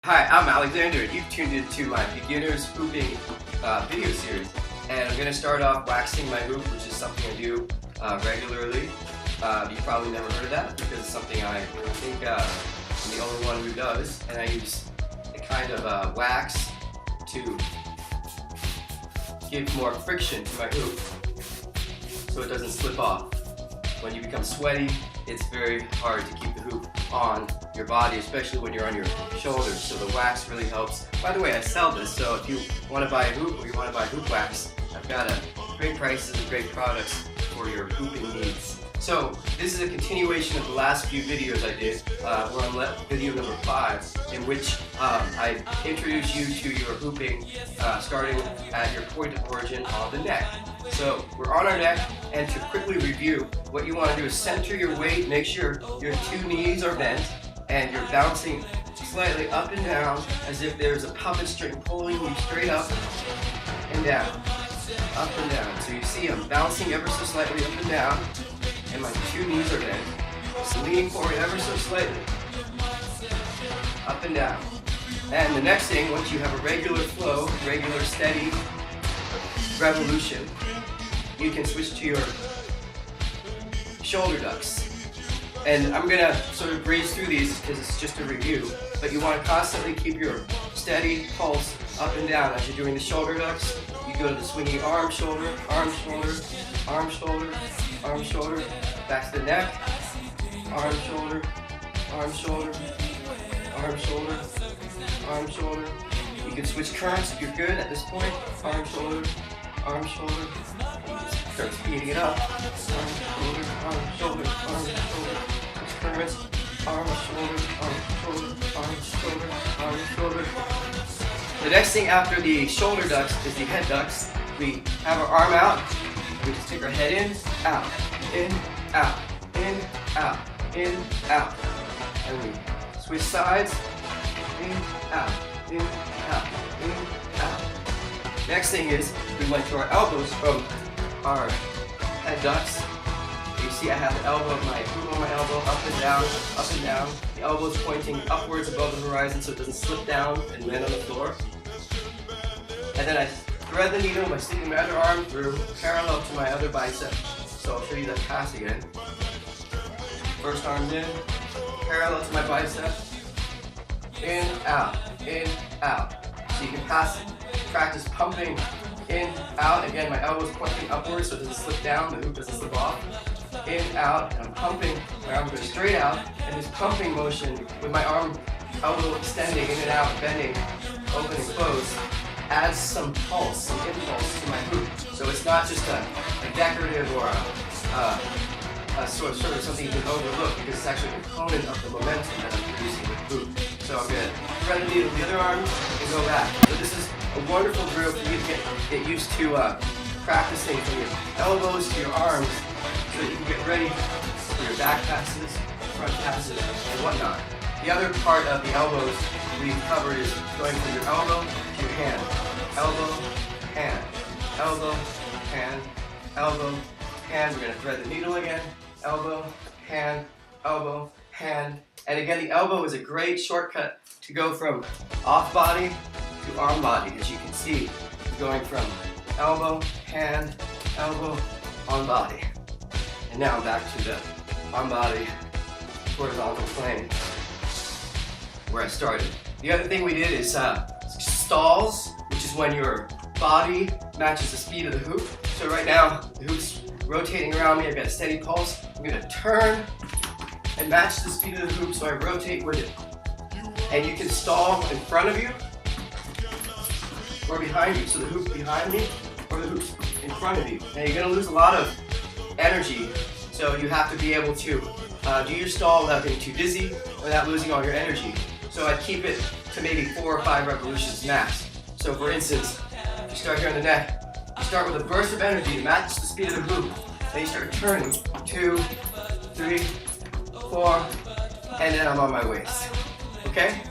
Hi, I'm Alexander, and you've tuned into my beginners hooping video series. And I'm going to start off waxing my hoop, which is something I do regularly. You've probably never heard of that because it's something I think I'm the only one who does. And I use a kind of wax to give more friction to my hoop so it doesn't slip off. When you become sweaty, it's very hard to keep the hoop on your body, especially when you're on your shoulders, so the wax really helps. By the way, I sell this, so if you want to buy a hoop or you want to buy hoop wax, I've got great prices and great products for your hooping needs. So this is a continuation of the last few videos I did. We're on video number 5, in which I introduced you to your hooping starting at your point of origin on the neck. So we're on our neck, and to quickly review, what you want to do is center your weight, make sure your 2 knees are bent, and you're bouncing slightly up and down as if there's a puppet string pulling you straight up and down, up and down. So you see I'm bouncing ever so slightly up and down, and my 2 knees are bent. So leaning forward ever so slightly, up and down. And the next thing, once you have a regular flow, regular steady revolution, you can switch to your shoulder ducks. And I'm going to sort of breeze through these because it's just a review, but you want to constantly keep your steady pulse up and down as you're doing the shoulder ducks. You go to the swinging arm, shoulder, arm, shoulder, arm, shoulder, arm, shoulder, back to the neck, arm, shoulder, arm, shoulder, arm, shoulder, arm, shoulder. You can switch currents if you're good at this point. Arm, shoulder, arm, shoulder. You just start speeding it up. Arm, shoulder, arm, shoulder, arm, shoulder. Switch currents. Arm, shoulder, arm, shoulder, arm, shoulder, arm, shoulder. The next thing after the shoulder ducks is the head ducks. We have our arm out. We just take our head in, out, in, out, in, out, in, out. And we switch sides. In, out, in, out, in, out. Next thing is we went to our elbows from our head ducks. You see I have the elbow of my hoop on my elbow, up and down, up and down. The elbow is pointing upwards above the horizon so it doesn't slip down and land on the floor. And then I thread the needle by sticking my other arm through parallel to my other bicep. So I'll show you that pass again. First arm's in, parallel to my bicep. In, out, so you can practice pumping in, out. Again, my elbow's pointing upwards so it doesn't slip down, the hoop doesn't slip off. In, out, and I'm pumping, my arm goes straight out, and this pumping motion with my arm, elbow extending in and out, bending, open and close, adds some pulse, some impulse to my hoop. So it's not just a decorative or a sort of something you can overlook, because it's actually a component of the momentum that I'm producing with the hoop. So I'm going to thread the needle with the other arm and go back. So this is a wonderful drill for you to get used to practicing from your elbows to your arms so that you can get ready for your back passes, front passes, and whatnot. The other part of the elbows we've covered is going from your elbow to your hand. Elbow, hand, elbow, hand, elbow, hand. We're going to thread the needle again. Elbow, hand, elbow, hand. And again, the elbow is a great shortcut to go from off body to arm body. As you can see, going from elbow, hand, elbow, on body. And now back to the on body horizontal plane where I started. The other thing we did is stalls, which is when your body matches the speed of the hoop. So right now, the hoop's rotating around me. I've got a steady pulse. I'm going to turn and match the speed of the hoop, so I rotate with it. And you can stall in front of you or behind you. So the hoop's behind me or the hoop's in front of you. Now you're going to lose a lot of energy, so you have to be able to do your stall without getting too dizzy, without losing all your energy. So I'd keep it to maybe 4 or 5 revolutions max. So for instance, if you start here on the neck, you start with a burst of energy to match the speed of the hoop. Then you start turning, 2, 3, 4, and then I'm on my waist. Okay?